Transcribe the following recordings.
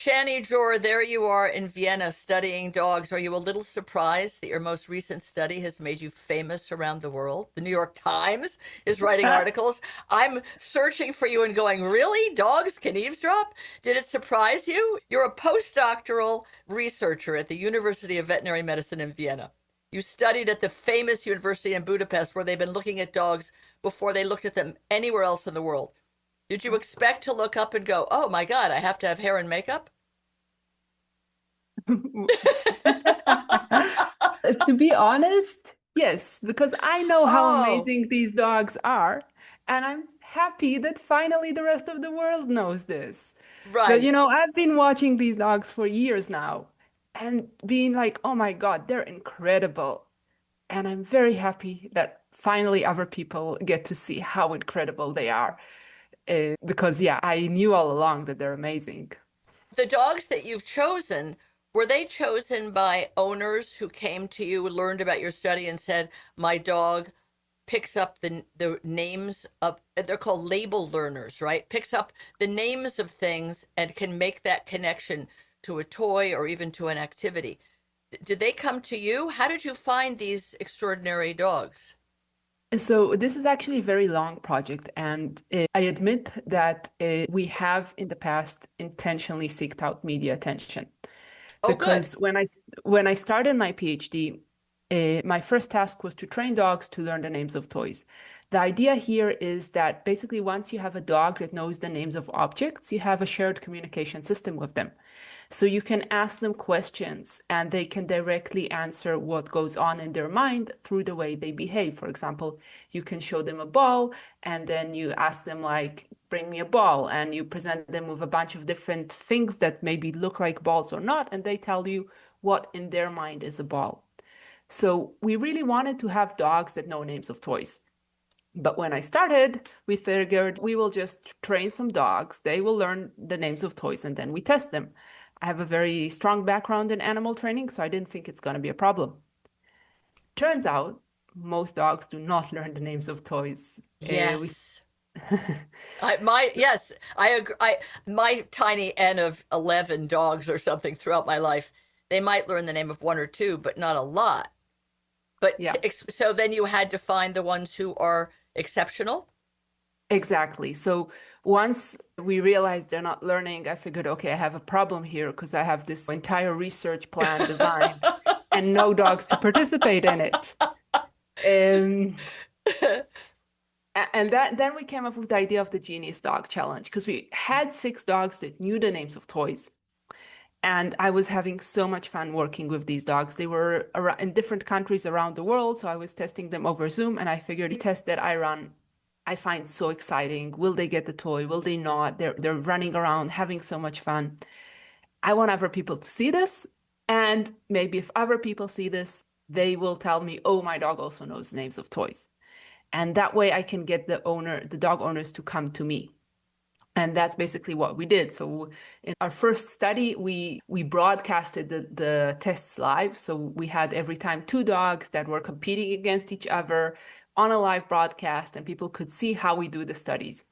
Shany Dror, there you are in Vienna studying dogs. Are you a little surprised that your most recent study has made you famous around the world? The New York Times is writing articles. I'm searching for you and going, really? Dogs can eavesdrop? Did it surprise you? You're a postdoctoral researcher at the University of Veterinary Medicine in Vienna. You studied at the famous university in Budapest where they've been looking at dogs before they looked at them anywhere else in the world. Did you expect to look up and go, oh my God, I have to have hair and makeup? To be honest, yes, because I know how Oh, amazing these dogs are, and I'm happy that finally the rest of the world knows this. But right. I've been watching these dogs for years now and being like, oh my God, they're incredible. And I'm very happy that finally other people get to see how incredible they are. Because, yeah, I knew all along that they're amazing. The dogs that you've chosen, were they chosen by owners who came to you, learned about your study, and said, my dog picks up the names of, they're called label learners, right? Picks up the names of things and can make that connection to a toy or even to an activity. Did they come to you? How did you find these extraordinary dogs? So this is actually a very long project, and I admit that we have in the past intentionally seeked out media attention Oh, good. because when I started my PhD, my first task was to train dogs to learn the names of toys. The idea here is that basically once you have a dog that knows the names of objects, you have a shared communication system with them. So you can ask them questions and they can directly answer what goes on in their mind through the way they behave. For example, you can show them a ball and then you ask them like, bring me a ball, and you present them with a bunch of different things that maybe look like balls or not, and they tell you what in their mind is a ball. So we really wanted to have dogs that know names of toys. But when I started, we figured we will just train some dogs. They will learn the names of toys and then we test them. I have a very strong background in animal training, so I didn't think it's going to be a problem. Turns out most dogs do not learn the names of toys. We Yes. Yes, I agree. My tiny N of 11 dogs or something throughout my life, they might learn the name of one or two, but not a lot. But Yeah, so then you had to find the ones who are exceptional. exactly. So once we realized they're not learning, I figured, okay, I have a problem here because I have this entire research plan designed and no dogs to participate in it. Um, And that then we came up with the idea of the Genius Dog Challenge because we had six dogs that knew the names of toys. And I was having so much fun working with these dogs. They were in different countries around the world, so I was testing them over Zoom, and I figured the test that I run, I find so exciting. Will they get the toy? Will they not? They're running around, having so much fun. I want other people to see this, and maybe if other people see this, they will tell me, "Oh, my dog also knows the names of toys." And that way I can get the dog owners to come to me. And that's basically what we did. So in our first study, we broadcasted the tests live. So we had every time two dogs that were competing against each other on a live broadcast, and people could see how we do the studies.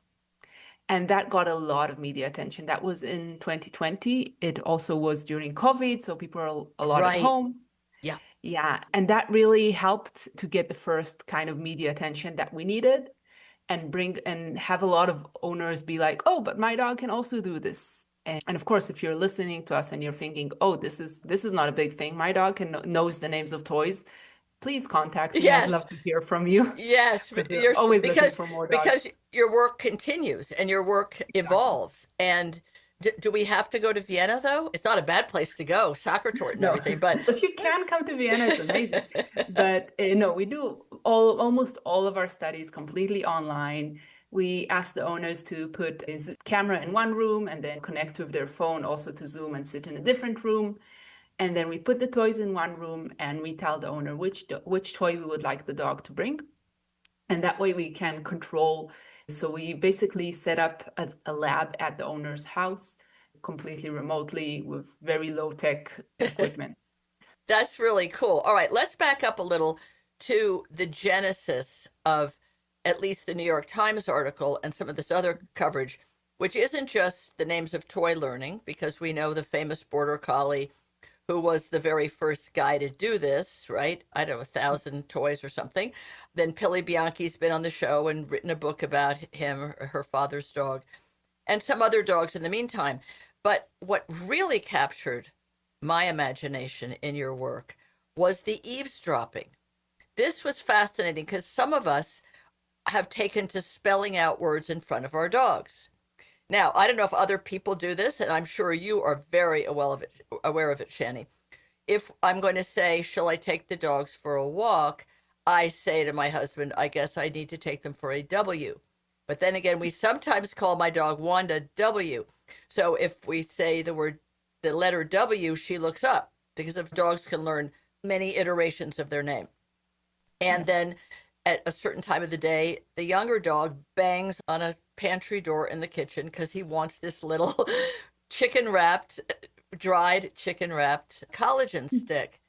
And that got a lot of media attention. That was in 2020. It also was during COVID, so people are a lot at Right. home. Yeah. Yeah, and that really helped to get the first kind of media attention that we needed and bring and have a lot of owners be like, "Oh, but my dog can also do this." And of course, if you're listening to us and you're thinking, "Oh, this is not a big thing. My dog knows the names of toys." Please contact me. I'd Yes. love to hear from you Yes. because we're always looking for more Because dogs. your work continues and your work Exactly. evolves. And do we have to go to Vienna though? It's not a bad place to go, soccer court and No, everything, but if you can come to Vienna, it's amazing. But no, we do almost all of our studies completely online. We ask the owners to put a camera in one room and then connect with their phone also to Zoom and sit in a different room. And then we put the toys in one room and we tell the owner which toy we would like the dog to bring. And that way we can control. So we basically set up a lab at the owner's house completely remotely with very low tech equipment. that's really cool. All right, let's back up a little to the genesis of at least the New York Times article and some of this other coverage. which isn't just the names of toy learning, because we know the famous Border Collie who was the very first guy to do this, right? I don't know, 1,000 toys or something. Then Pilly Bianchi's been on the show and written a book about him, her father's dog, and some other dogs in the meantime. But what really captured my imagination in your work was the eavesdropping. This was fascinating because some of us have taken to spelling out words in front of our dogs. Now, I don't know if other people do this, and I'm sure you are very aware of it, Shany. If I'm going to say, shall I take the dogs for a walk? I say to my husband, I guess I need to take them for a W. But then again, we sometimes call my dog Wanda W. So if we say the letter W, she looks up because if dogs can learn many iterations of their name. And then at a certain time of the day, the younger dog bangs on a pantry door in the kitchen because he wants this little dried chicken wrapped collagen stick.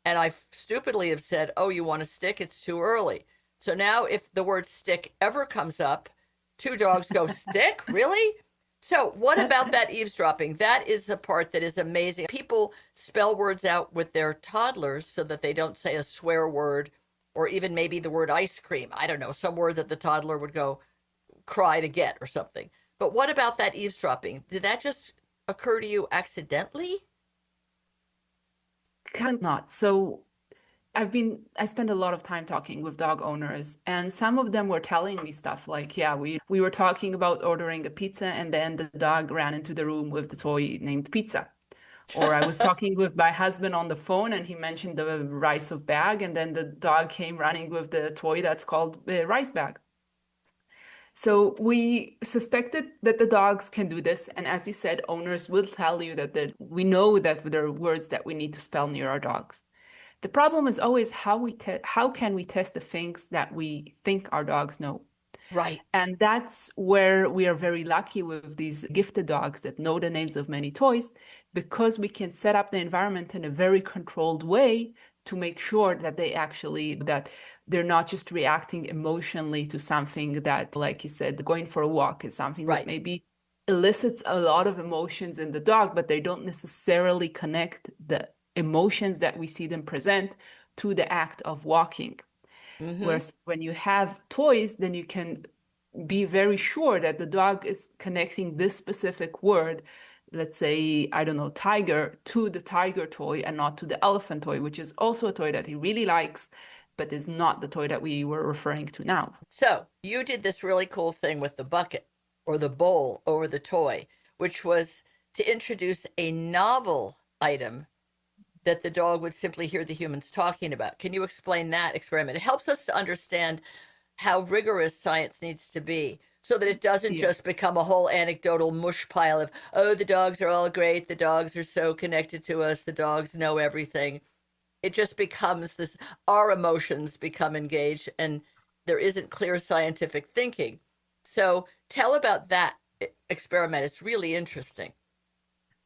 And I stupidly have said, oh, you want a stick? It's too early. So now if the word stick ever comes up, two dogs go, stick? Really? So what about that eavesdropping? That is the part that is amazing. People spell words out with their toddlers so that they don't say a swear word or even maybe the word ice cream. I don't know, some word that the toddler would go cry to get or something. But what about that eavesdropping? Did that just occur to you accidentally? Kind of not. So I spent a lot of time talking with dog owners, and some of them were telling me stuff like, yeah, we were talking about ordering a pizza, and then the dog ran into the room with the toy named pizza. Or I was talking with my husband on the phone, and he mentioned the rice of bag, and then the dog came running with the toy that's called the rice bag. So we suspected that the dogs can do this, and as you said, owners will tell you that we know that there are words that we need to spell near our dogs. The problem is always how can we test the things that we think our dogs know? Right. And that's where we are very lucky with these gifted dogs that know the names of many toys, because we can set up the environment in a very controlled way to make sure that that they're not just reacting emotionally to something that, like you said, going for a walk is something that Right. maybe elicits a lot of emotions in the dog, but they don't necessarily connect the emotions that we see them present to the act of walking. Mm-hmm. Whereas when you have toys, then you can be very sure that the dog is connecting this specific word, let's say, I don't know, tiger, to the tiger toy and not to the elephant toy, which is also a toy that he really likes, but is not the toy that we were referring to now. So you did this really cool thing with the bucket or the bowl over the toy, which was to introduce a novel item that the dog would simply hear the humans talking about. Can you explain that experiment? It helps us to understand how rigorous science needs to be so that it doesn't Yeah. just become a whole anecdotal mush pile of, oh, the dogs are all great. The dogs are so connected to us. The dogs know everything. It just becomes this, our emotions become engaged and there isn't clear scientific thinking. So tell about that experiment. It's really interesting.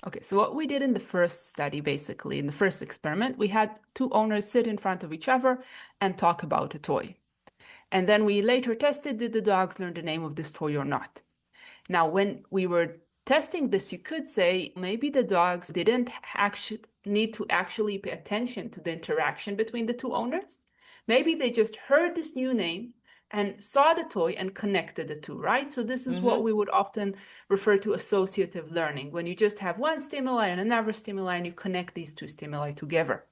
Okay, so what we did in the first study, basically, in the first experiment, we had two owners sit in front of each other and talk about a toy. And then we later tested, did the dogs learn the name of this toy or not? Now, when we were testing this, you could say maybe the dogs didn't actually need to actually pay attention to the interaction between the two owners. Maybe they just heard this new name and saw the toy and connected the two, right? So this is Mm-hmm. what we would often refer to associative learning, when you just have one stimuli and another stimuli and you connect these two stimuli together.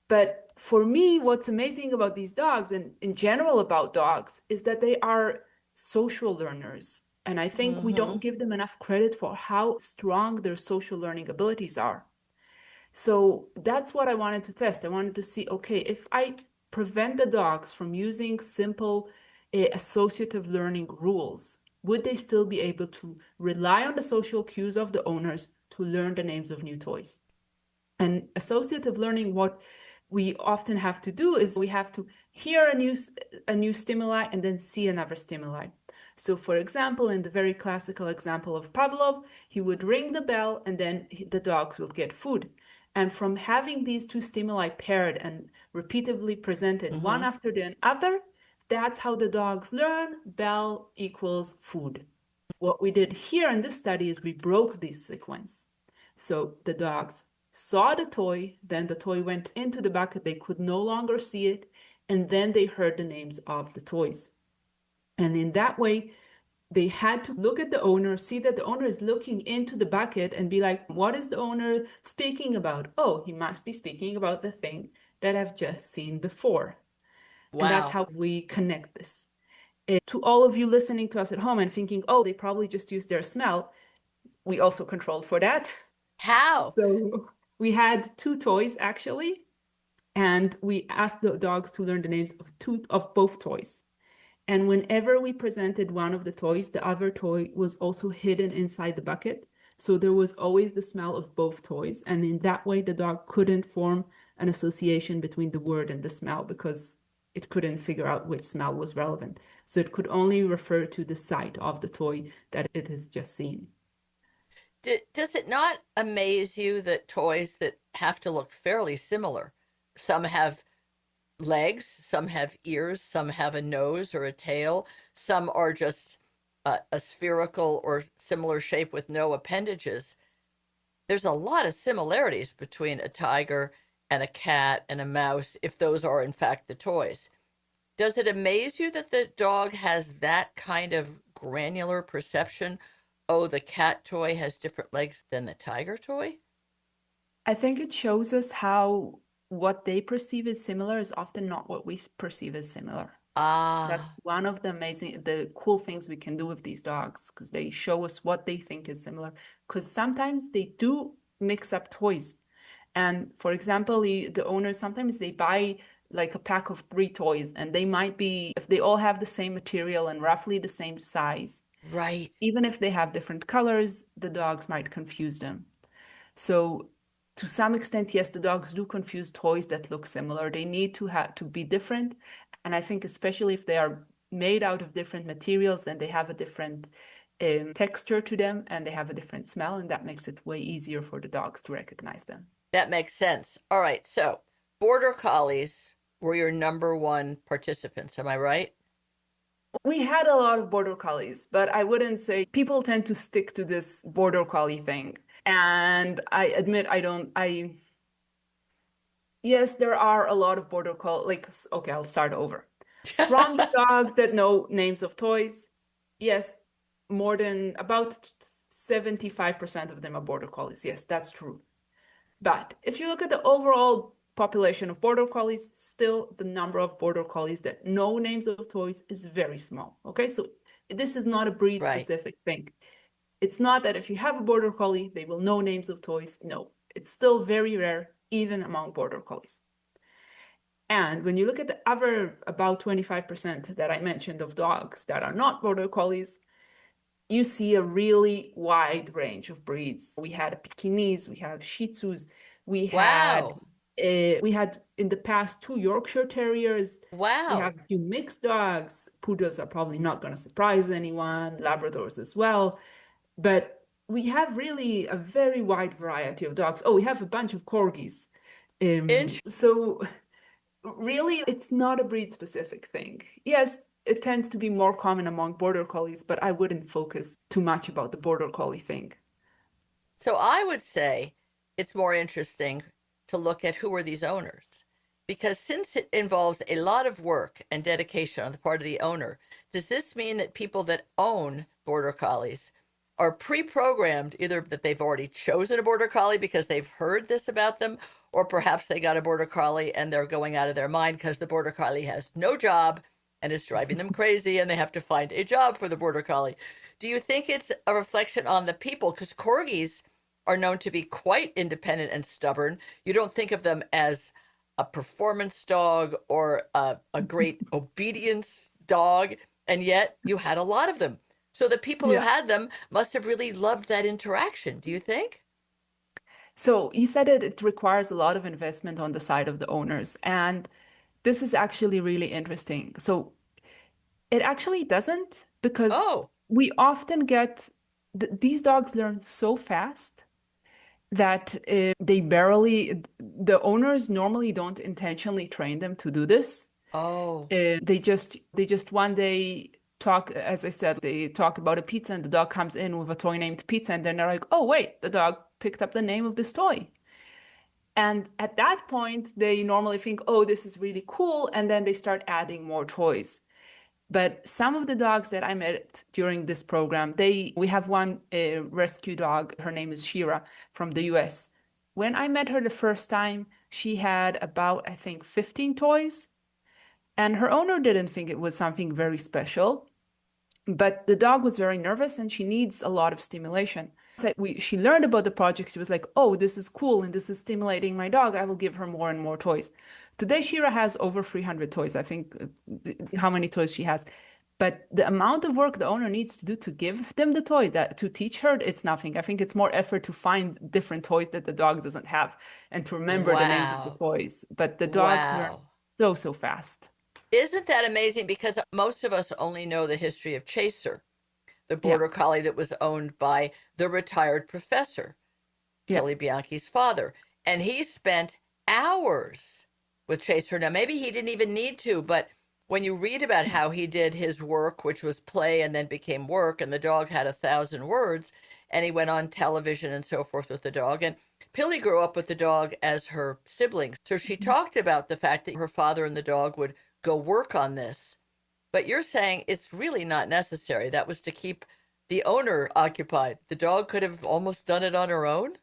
But for me, what's amazing about these dogs and in general about dogs is that they are social learners. And I think we Mm-hmm. don't give them enough credit for how strong their social learning abilities are. So that's what I wanted to test. I wanted to see, okay, if I prevent the dogs from using simple associative learning rules, would they still be able to rely on the social cues of the owners to learn the names of new toys? And associative learning, what we often have to do is we have to hear a new stimuli and then see another stimuli. So for example, in the very classical example of Pavlov, he would ring the bell and then the dogs will get food. And from having these two stimuli paired and repeatedly presented one Mm-hmm. after the other, that's how the dogs learn bell equals food. What we did here in this study is we broke this sequence. So the dogs saw the toy, then the toy went into the bucket, they could no longer see it, and then they heard the names of the toys. And in that way, they had to look at the owner, see that the owner is looking into the bucket and be like, what is the owner speaking about? Oh, he must be speaking about the thing that I've just seen before. And that's Wow. how we connect this. To all of you listening to us at home and thinking, oh, they probably just used their smell, we also controlled for that. How? So we had two toys actually, and we asked the dogs to learn the names of both toys. And whenever we presented one of the toys, the other toy was also hidden inside the bucket. So there was always the smell of both toys. And in that way, the dog couldn't form an association between the word and the smell because it couldn't figure out which smell was relevant. So it could only refer to the sight of the toy that it has just seen. Does it not amaze you that toys that have to look fairly similar, some have legs, some have ears, some have a nose or a tail, some are just a spherical or similar shape with no appendages. There's a lot of similarities between a tiger and a cat and a mouse, if those are in fact the toys. Does it amaze you that the dog has that kind of granular perception? Oh, the cat toy has different legs than the tiger toy? I think it shows us how what they perceive as similar is often not what we perceive as similar. That's Ah, one of the cool things we can do with these dogs because they show us what they think is similar. Because sometimes they do mix up toys. And for example, the owners sometimes they buy like a pack of three toys, and they might be, if they all have the same material and roughly the same size, right. even if they have different colors, the dogs might confuse them. So to some extent, yes, the dogs do confuse toys that look similar. They need to have to be different. And I think especially if they are made out of different materials, then they have a different texture to them and they have a different smell, and that makes it way easier for the dogs to recognize them. That makes sense. All right. So, border collies were your number one participants. Am I right? We had a lot of border collies, but I wouldn't say people tend to stick to this border collie thing. And I admit yes, there are a lot of border collie, like, okay, I'll start over. From the dogs that know names of toys, yes, more than about 75% of them are border collies. Yes, that's true. But if you look at the overall population of border collies, still the number of border collies that know names of toys is very small. Okay, so this is not a breed Right. specific thing. It's not that if you have a border collie, they will know names of toys. No, it's still very rare, even among border collies. And when you look at the other about 25% that I mentioned of dogs that are not border collies, you see a really wide range of breeds. We had Pekingese, we have Shih Tzus, we had Wow. we had in the past two Yorkshire Terriers. We Wow. have a few mixed dogs. Poodles are probably not going to surprise anyone. Labradors as well, but we have really a very wide variety of dogs. Oh, we have a bunch of corgis. So really, it's not a breed specific thing. Yes, it tends to be more common among border collies, but I wouldn't focus too much about the border collie thing. So I would say it's more interesting to look at who are these owners. Because since it involves a lot of work and dedication on the part of the owner, does this mean that people that own border collies are pre-programmed, either that they've already chosen a border collie because they've heard this about them, or perhaps they got a border collie and they're going out of their mind because the border collie has no job and is driving them crazy and they have to find a job for the border collie. Do you think it's a reflection on the people? Because corgis are known to be quite independent and stubborn. You don't think of them as a performance dog or a great obedience dog, and yet you had a lot of them. So the people who Yeah. had them must have really loved that interaction, do you think? So you said that it requires a lot of investment on the side of the owners, and this is actually really interesting. So it actually doesn't because Oh, we often get these dogs learn so fast that the owners normally don't intentionally train them to do this. oh, They just one day talk, as I said, they talk about a pizza and the dog comes in with a toy named Pizza, and then they're like, oh, wait, the dog picked up the name of this toy. And at that point, they normally think, oh, this is really cool. And then they start adding more toys. But some of the dogs that I met during this program, we have one rescue dog. Her name is Shira from the US. When I met her the first time, she had about, I think, 15 toys. And her owner didn't think it was something very special. But the dog was very nervous and she needs a lot of stimulation. So she learned about the project. She was like, oh, this is cool and this is stimulating my dog. I will give her more and more toys. Today, Shira has over 300 toys. I think how many toys she has. But the amount of work the owner needs to do to give them the toy, that to teach her, it's nothing. I think it's more effort to find different toys that the dog doesn't have and to remember the names of the Wow. toys. But the dogs learn Wow. so fast. Isn't that amazing? Because most of us only know the history of Chaser, the Yeah, border collie that was owned by the retired professor, yeah. Kelly Bianchi's father. And he spent hours with Chaser. Now, maybe he didn't even need to, but when you read about how he did his work, which was play and then became work, and the dog had 1,000 words, and he went on television and so forth with the dog. And Pilly grew up with the dog as her sibling. So she talked about the fact that her father and the dog would go work on this. But you're saying it's really not necessary. That was to keep the owner occupied. The dog could have almost done it on her own?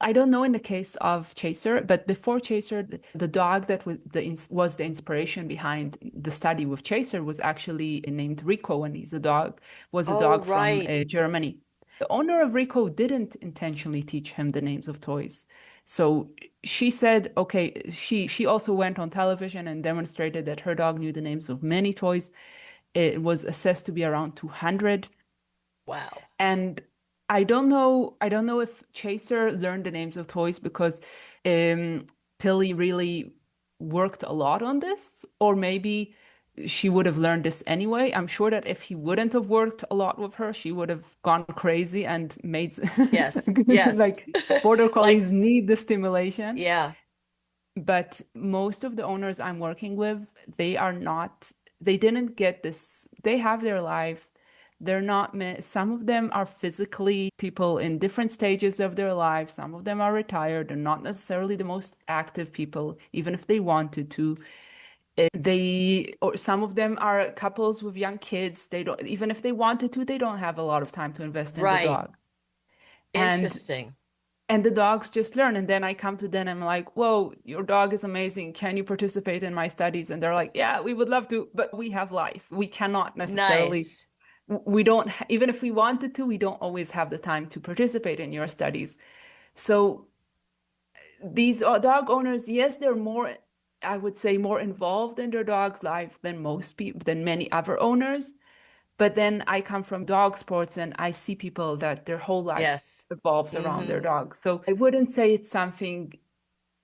I don't know in the case of Chaser, but before Chaser, the dog that was the inspiration behind the study with Chaser was actually named Rico, and was a Oh, dog from right. Germany. The owner of Rico didn't intentionally teach him the names of toys. So she said, okay, she also went on television and demonstrated that her dog knew the names of many toys. It was assessed to be around 200. Wow. And I don't know if Chaser learned the names of toys because Pilly really worked a lot on this, or maybe she would have learned this anyway. I'm sure that if he wouldn't have worked a lot with her, she would have gone crazy and made Yes. Yes. like border Like, collies need the stimulation. yeah. But most of the owners I'm working with, they didn't get this. They have their life. They're not, some of them are physically people in different stages of their life. Some of them are retired. They're not necessarily the most active people, even if they wanted to. Or some of them are couples with young kids. They don't, even if they wanted to, they don't have a lot of time to invest in the Right. dog. And Interesting. the dogs just learn. And then I come to them and I'm like, whoa, your dog is amazing. Can you participate in my studies? And they're like, yeah, we would love to, but we have life. We cannot necessarily, Nice. we don't, even if we wanted to, we don't always have the time to participate in your studies. So these dog owners, yes, they're more, I would say, more involved in their dog's life than most people, than many other owners. But then I come from dog sports and I see people that their whole life Yes. revolves around Mm-hmm. their dogs. So I wouldn't say it's something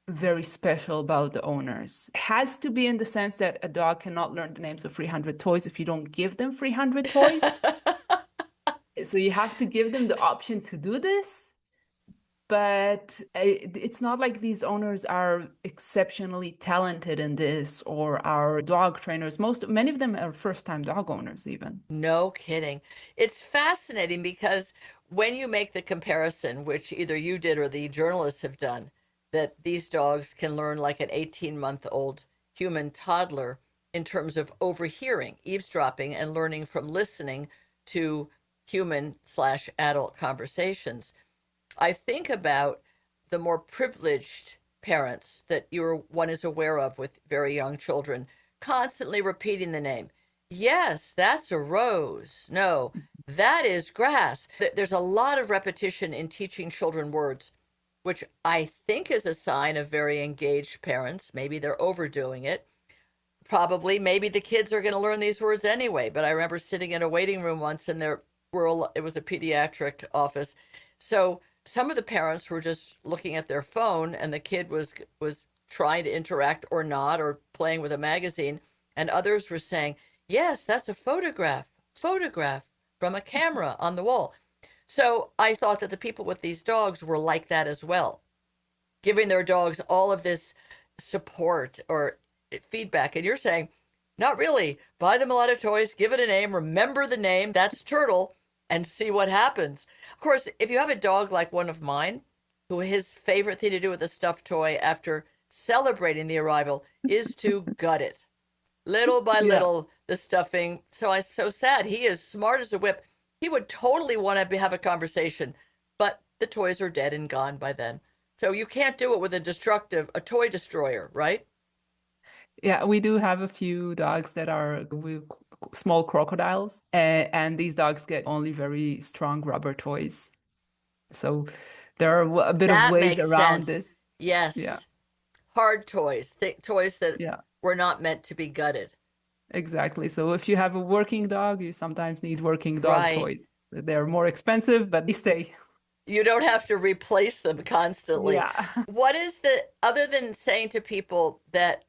very special about the owners. It has to be in the sense that a dog cannot learn the names of 300 toys if you don't give them 300 toys. So you have to give them the option to do this. But it's not like these owners are exceptionally talented in this or are dog trainers. Many of them are first-time dog owners even. No kidding. It's fascinating because when you make the comparison, which either you did or the journalists have done, that these dogs can learn like an 18-month-old human toddler in terms of overhearing, eavesdropping, and learning from listening to human slash adult conversations. I think about the more privileged parents that one is aware of with very young children, constantly repeating the name. Yes, that's a rose. No, that is grass. There's a lot of repetition in teaching children words, which I think is a sign of very engaged parents. Maybe they're overdoing it. Probably, maybe the kids are going to learn these words anyway. But I remember sitting in a waiting room once, and it was a pediatric office, so some of the parents were just looking at their phone, and the kid was trying to interact or not, or playing with a magazine, and others were saying, "Yes, that's a photograph from a camera on the wall." So I thought that the people with these dogs were like that as well, giving their dogs all of this support or feedback. And you're saying Not really. Buy them a lot of toys, give it a name, remember the name, that's Turtle, and see what happens. Of course, if you have a dog like one of mine, who his favorite thing to do with a stuffed toy after celebrating the arrival is to gut it. Little by Yeah. little, the stuffing. So I so sad. He is smart as a whip. He would totally want to have a conversation, but the toys are dead and gone by then. So you can't do it with a toy destroyer, right? Yeah, we do have a few dogs that are small crocodiles, and these dogs get only very strong rubber toys. So there are a bit of That ways makes around sense. this. Yeah, Yes. Hard toys, toys that yeah, were not meant to be gutted. exactly. So if you have a working dog, you sometimes need working dog Right. toys. They're more expensive, but they stay. You don't have to replace them constantly. Yeah. What is other than saying to people that,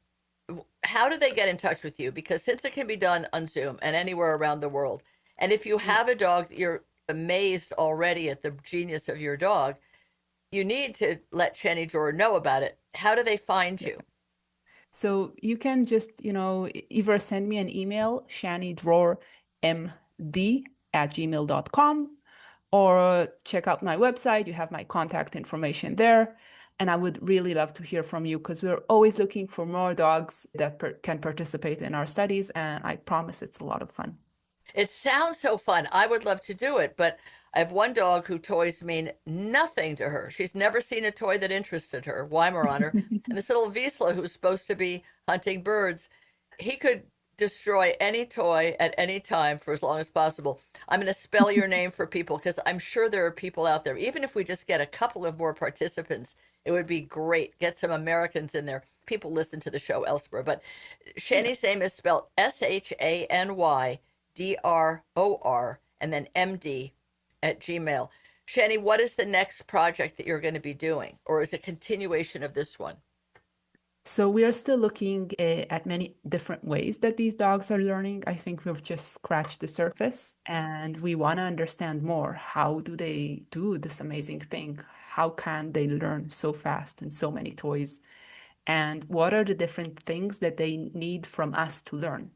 how do they get in touch with you? Because since it can be done on Zoom and anywhere around the world, and if you have a dog that you're amazed already at the genius of your dog, you need to let Shany Dror know about it. How do they find Yeah. you? So you can just, either send me an email, shanydrormd@gmail.com, or check out my website. You have my contact information there. And I would really love to hear from you because we're always looking for more dogs that can participate in our studies. And I promise it's a lot of fun. It sounds so fun. I would love to do it, but I have one dog who toys mean nothing to her. She's never seen a toy that interested her, Weimaraner. And this little Wiesla, who's supposed to be hunting birds, he could destroy any toy at any time for as long as possible. I'm going to spell your name for people because I'm sure there are people out there. Even if we just get a couple of more participants, it would be great. Get some Americans in there. People listen to the show elsewhere, but Yeah. Shany's name is spelled SHANYDROR and then MD at Gmail. Shany, what is the next project that you're going to be doing? Or is it a continuation of this one? So we are still looking at many different ways that these dogs are learning. I think we've just scratched the surface and we want to understand more. How do they do this amazing thing? How can they learn so fast and so many toys? And what are the different things that they need from us to learn?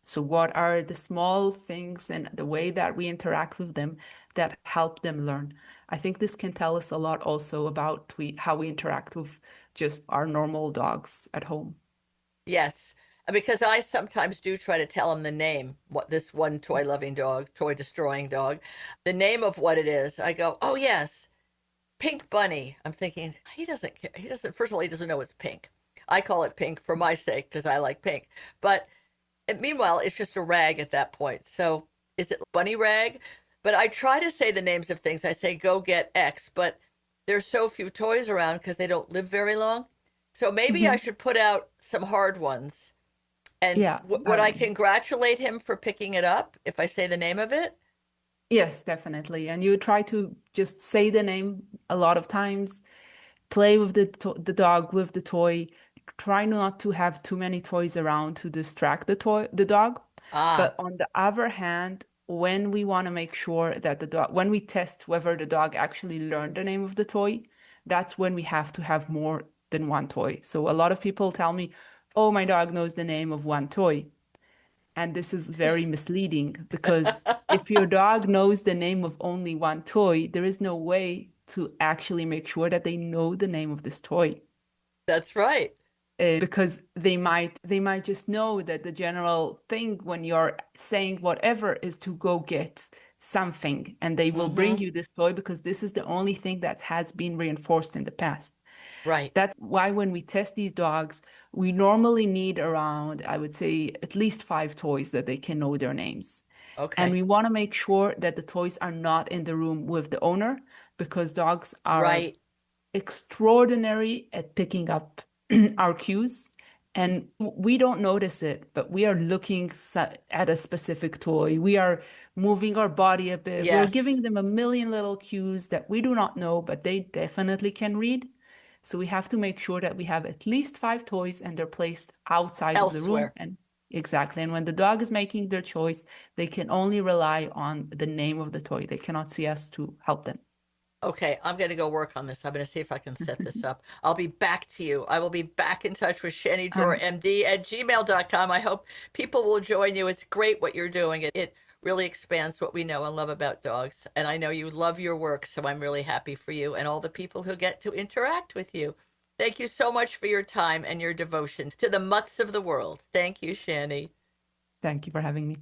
So what are the small things and the way that we interact with them that help them learn? I think this can tell us a lot also about how we interact with just our normal dogs at home. Yes, because I sometimes do try to tell him the name, what this one toy loving dog, toy destroying dog, the name of what it is. I go, oh, yes, Pink Bunny. I'm thinking, he doesn't care. He doesn't, first of all, he doesn't know it's pink. I call it pink for my sake because I like pink. But meanwhile, it's just a rag at that point. So is it bunny rag? But I try to say the names of things. I say, go get X, but there's so few toys around because they don't live very long. So maybe I Mhm. should put out some hard ones. And Yeah, would I congratulate hhim for picking it up if I say the name of it? yes, definitely. And you try to just say the name a lot of times, play with the dog with the toy. Try not to have too many toys around to distract the dog. Ah, But on the other hand, when we want to make sure that when we test whether the dog actually learned the name of the toy, that's when we have to have more than one toy. So a lot of people tell me, oh, my dog knows the name of one toy. And this is very misleading because if your dog knows the name of only one toy, there is no way to actually make sure that they know the name of this toy. that's right. Because they might just know that the general thing when you're saying whatever is to go get something, and they will bring Mm-hmm. you this toy because this is the only thing that has been reinforced in the past. Right. That's why when we test these dogs, we normally need around, I would say, at least 5 toys that they can know their names. And Okay. we want to make sure that the toys are not in the room with the owner because dogs are Right. extraordinary at picking up our cues. And we don't notice it, but we are looking at a specific toy. We are moving our body a bit. We're Yes. giving them a million little cues that we do not know, but they definitely can read. So we have to make sure that we have at least 5 toys and they're placed outside of the room. Elsewhere. And exactly. And when the dog is making their choice, they can only rely on the name of the toy. They cannot see us to help them. Okay, I'm going to go work on this. I'm going to see if I can set this up. I'll be back to you. I will be back in touch with Shany Dror, Um, MD at gmail.com. I hope people will join you. It's great what you're doing. It really expands what we know and love about dogs. And I know you love your work, so I'm really happy for you and all the people who get to interact with you. Thank you so much for your time and your devotion to the mutts of the world. Thank you, Shany. Thank you for having me.